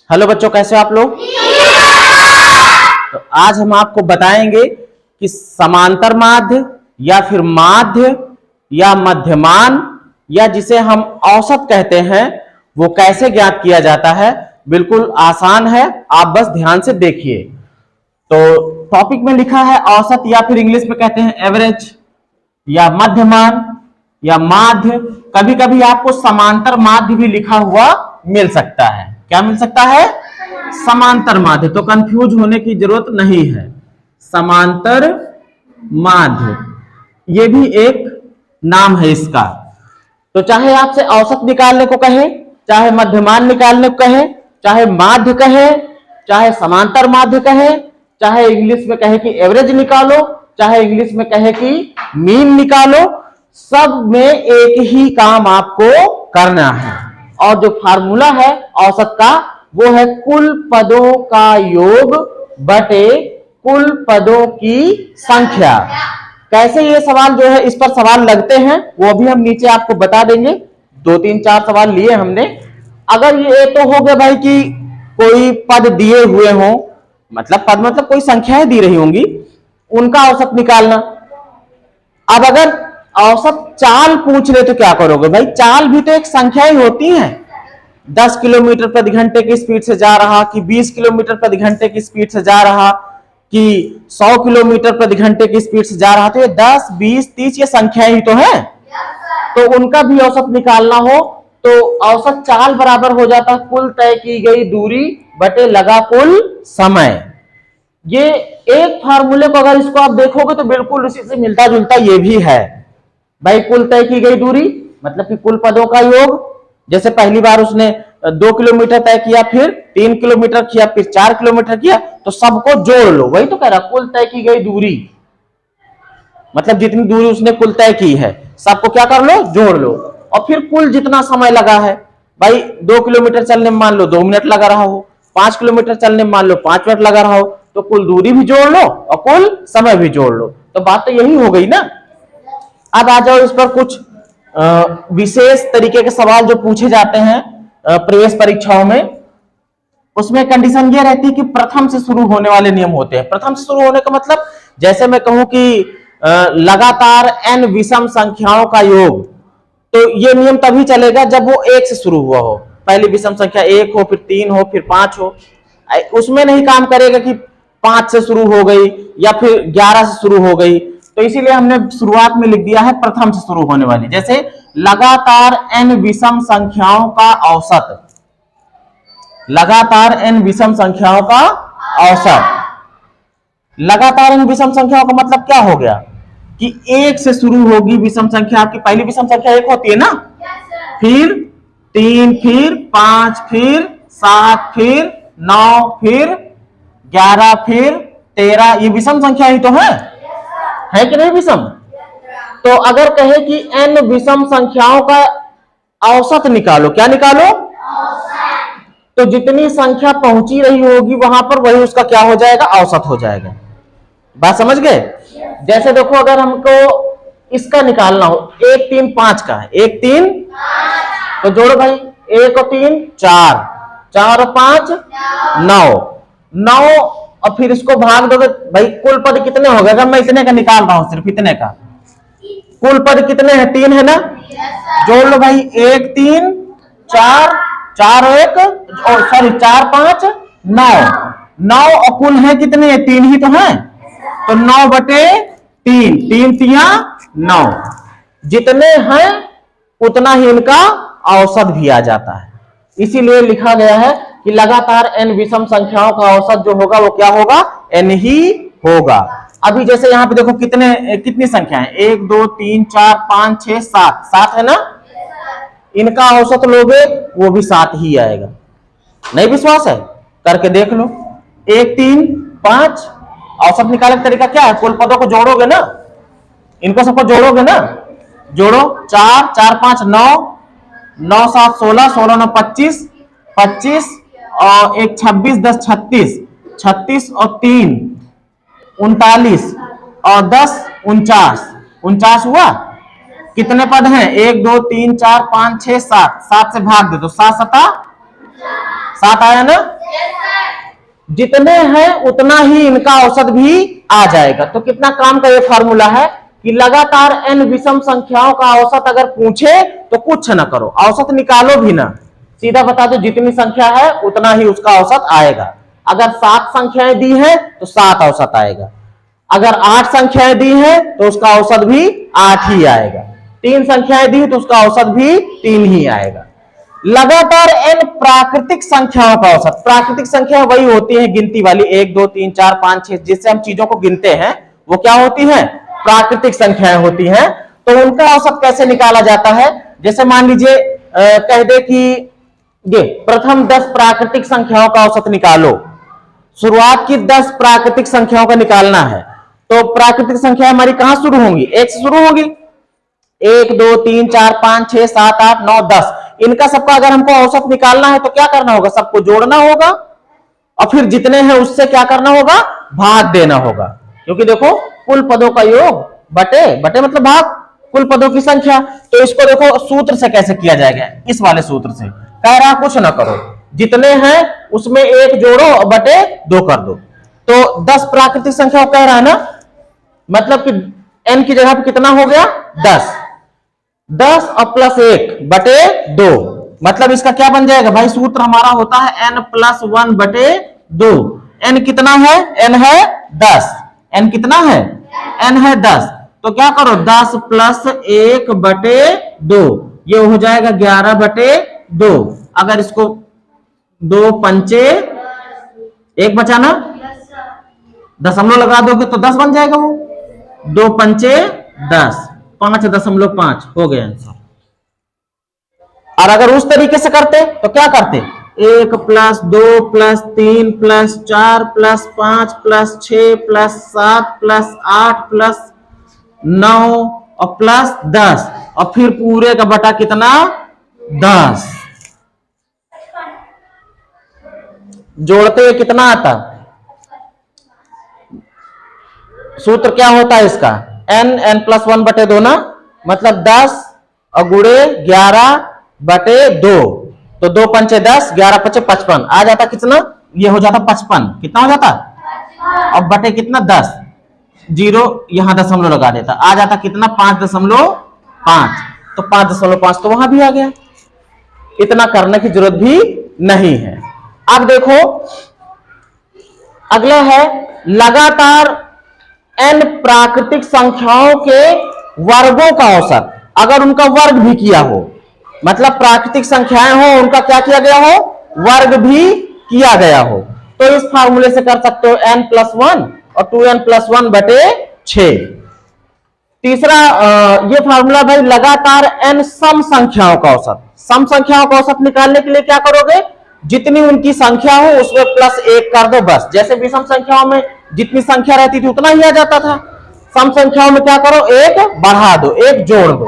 Hello बच्चों, कैसे हो आप लोग। तो आज हम आपको बताएंगे कि समांतर माध्य या फिर माध्य या मध्यमान या जिसे हम औसत कहते हैं वो कैसे ज्ञात किया जाता है। बिल्कुल आसान है, आप बस ध्यान से देखिए। तो टॉपिक में लिखा है औसत या फिर इंग्लिश में कहते हैं एवरेज या मध्यमान या माध्य। कभी कभी आपको समांतर माध्य भी लिखा हुआ मिल सकता है। क्या मिल सकता है? समांतर माध्य। तो कंफ्यूज होने की जरूरत नहीं है। समांतर माध्य ये भी एक नाम है इसका। तो चाहे आपसे औसत निकालने को कहे, चाहे मध्यमान निकालने को कहे, चाहे माध्य कहे, चाहे समांतर माध्य कहे, चाहे इंग्लिश में कहे कि एवरेज निकालो, चाहे इंग्लिश में कहे कि मीन निकालो, सब में एक ही काम आपको करना है। और जो फार्मूला है औसत का वो है कुल पदों का योग बटे कुल पदों की संख्या। कैसे ये सवाल जो है इस पर सवाल लगते हैं वो भी हम नीचे आपको बता देंगे। 2-3-4 सवाल लिए हमने। अगर ये तो हो गया भाई कि कोई पद दिए हुए हो, मतलब पद मतलब कोई संख्याएं दी रही होंगी, उनका औसत निकालना। अब अगर औसत चाल पूछ ले तो क्या करोगे भाई? चाल भी तो एक संख्या ही होती है। 10 किलोमीटर प्रति घंटे की स्पीड से जा रहा, कि 20 किलोमीटर प्रति घंटे की स्पीड से जा रहा, कि 100 किलोमीटर प्रति घंटे की स्पीड से जा रहा। तो ये 10, 20, 30 ये संख्याएं ही तो है। तो उनका भी औसत निकालना हो तो औसत चाल बराबर हो जाता कुल तय की गई दूरी बटे लगा कुल समय। ये एक फार्मूले को अगर इसको आप देखोगे तो बिल्कुल उसी से मिलता जुलता ये भी है भाई। कुल तय की गई दूरी मतलब कि कुल पदों का योग। जैसे पहली बार उसने 2 किलोमीटर तय किया, फिर 3 किलोमीटर किया, फिर 4 किलोमीटर किया, तो सबको जोड़ लो। वही तो कह रहा कुल तय की गई दूरी, मतलब जितनी दूरी उसने कुल तय की है सबको क्या कर लो? जोड़ लो। और फिर कुल जितना समय लगा है भाई, 2 किलोमीटर चलने में मान लो 2 मिनट लगा रहा हो, 5 किलोमीटर चलने में मान लो 5 मिनट लगा रहा हो, तो कुल दूरी भी जोड़ लो और कुल समय भी जोड़ लो। तो बात तो यही हो गई ना। अब आ जाओ इस पर कुछ विशेष तरीके के सवाल जो पूछे जाते हैं प्रवेश परीक्षाओं में। उसमें कंडीशन ये रहती है कि प्रथम से शुरू होने वाले नियम होते हैं। प्रथम से शुरू होने का मतलब जैसे मैं कहूं कि लगातार n विषम संख्याओं का योग, तो ये नियम तभी चलेगा जब वो 1 से शुरू हुआ हो। पहली विषम संख्या 1 हो, फिर 3 हो, फिर 5 हो। उसमें नहीं काम करेगा कि 5 से शुरू हो गई या फिर 11 से शुरू हो गई। तो इसीलिए हमने शुरुआत में लिख दिया है प्रथम से शुरू होने वाली। जैसे लगातार n विषम संख्याओं का औसत, लगातार n विषम संख्याओं का औसत। लगातार n विषम संख्याओं का मतलब क्या हो गया कि 1 से शुरू होगी विषम संख्या। आपकी पहली विषम संख्या 1 होती है ना, फिर 3, फिर 5, फिर 7, फिर 9, फिर 11, फिर 13। ये विषम संख्या ही तो है कि नहीं विषम? तो अगर कहे कि n विषम संख्याओं का औसत निकालो, क्या निकालो? तो जितनी संख्या पहुंची रही होगी वहां पर वही उसका क्या हो जाएगा? औसत हो जाएगा। बात समझ गए? जैसे देखो अगर हमको इसका निकालना हो, 1, 3, 5 का है। 1, 3, तो जोड़ो भाई, 1 और 3 4, 4 और 5 9, 9 और फिर इसको भाग दोगे भाई, कुल पद कितने हो गए? अगर मैं इतने का निकाल रहा हूं, सिर्फ इतने का, कुल पद कितने हैं? 3 है ना। जोड़ लो भाई, 1, 3, 4, 4 और 1, सॉरी 4, 5 9, 9 और कुल है कितने? 3 ही तो है। तो 9 बटे 3, 3 तिया 9। जितने हैं उतना ही इनका औसत भी आ जाता है। इसीलिए लिखा गया है कि लगातार n विषम संख्याओं का औसत जो होगा वो क्या होगा? n ही होगा। अभी जैसे यहाँ पे देखो कितनी संख्या है? 1, 2, 3, 4, 5, 6, 7, 7 है ना। इनका औसत लोगे वो भी 7 ही आएगा। नहीं विश्वास है? करके देख लो। 1, 3, 5 औसत निकालने का तरीका क्या है? कुल पदों को जोड़ोगे ना, इनको सबको जोड़ोगे ना। जोड़ो, 4, 4, 5 9, 9, 7, 16, 16, 9, 25, 25 और 1 26, 10 36, 36 और 3 39 और 10 49, 49 हुआ। कितने पद हैं? 1, 2, 3, 4, 5, 6, 7, 7 से भाग दे तो 7 7 आया ना। जितने हैं उतना ही इनका औसत भी आ जाएगा। तो कितना काम का ये फार्मूला है कि लगातार n विषम संख्याओं का औसत अगर पूछे तो कुछ ना करो, औसत निकालो भी ना, सीधा बता दो जितनी संख्या है उतना ही उसका औसत आएगा। अगर 7 संख्याएं दी है तो 7 औसत आएगा, अगर 8 संख्याएं दी है तो उसका औसत भी 8 ही आएगा, 3 संख्याएं दी तो उसका औसत भी 3 ही आएगा। लगातार n प्राकृतिक संख्याओं का औसत, प्राकृतिक संख्या वही होती है गिनती वाली 1 2 3 4 5 6, जिससे हम चीजों को गिनते हैं वो क्या होती है, प्राकृतिक संख्याएं होती हैं। तो उनका औसत कैसे निकाला जाता है, जैसे मान लीजिए कह दे कि ये प्रथम 10 प्राकृतिक संख्याओं का औसत निकालो, शुरुआत की 10 प्राकृतिक संख्याओं का निकालना है। तो प्राकृतिक संख्या हमारी कहां शुरू होंगी, 1 से शुरू होगी, 1 2 3 4 5 6 7 8 9 10, इनका सबका अगर हमको औसत निकालना है तो क्या करना होगा, सबको जोड़ना होगा और फिर जितने हैं उससे क्या करना होगा, भाग देना होगा। क्योंकि देखो कुल पदों का योग बटे, बटे मतलब भाग, कुल पदों की संख्या। तो इसको देखो सूत्र से कैसे किया जाएगा, इस वाले सूत्र से। कह रहा कुछ ना करो, जितने हैं उसमें 1 जोड़ो और बटे 2 कर दो। तो 10 प्राकृतिक संख्या कह रहा है ना, मतलब कि n की जगह पर कितना हो गया, 10, 10 और प्लस 1 बटे 2, मतलब इसका क्या बन जाएगा भाई, सूत्र हमारा होता है n + 1 बटे 2। n कितना है, n है 10, n कितना है, n है 10। तो क्या करो, 10 + 1 बटे 2, ये हो जाएगा 11 बटे 2। अगर इसको 2 पंचे 1 बचाना, दशमलव लगा दोगे तो 10 बन जाएगा, वो 2 पंचे 10, 5.5 हो गया आंसर। और अगर उस तरीके से करते तो क्या करते, 1 + 2 + 3 + 4 + 5 + 6 + 7 + 8 + 9 और +10 और फिर पूरे का बटा कितना, 10। जोड़ते हुए कितना आता, सूत्र क्या होता है इसका, n + 1 बटे 2 ना, मतलब 10 और गुणे 11 बटे 2, तो 2 पंचे 10, 11 पचे 55, आ जाता कितना, ये हो जाता 55, कितना हो जाता, और बटे कितना 10, 0 यहां दशमलव लगा देता, आ जाता कितना 5.5, तो 5.5 तो वहां भी आ गया, इतना करने की जरूरत भी नहीं है। अब देखो अगला है लगातार n प्राकृतिक संख्याओं के वर्गों का औसत, अगर उनका वर्ग भी किया हो, मतलब प्राकृतिक संख्याएं हो उनका क्या किया गया हो, वर्ग भी किया गया हो, तो इस फार्मूले से कर सकते हो n + 1 और 2n + 1 बटे 6। तीसरा ये फार्मूला भाई लगातार n सम संख्याओं का औसत, सम संख्याओं का औसत निकालने के लिए क्या करोगे, जितनी उनकी संख्या हो उसमें +1 कर दो बस, जैसे विषम संख्याओं में जितनी संख्या रहती थी उतना ही आ जाता था, सम संख्याओं में क्या करो, 1 बढ़ा दो, 1 जोड़ दो।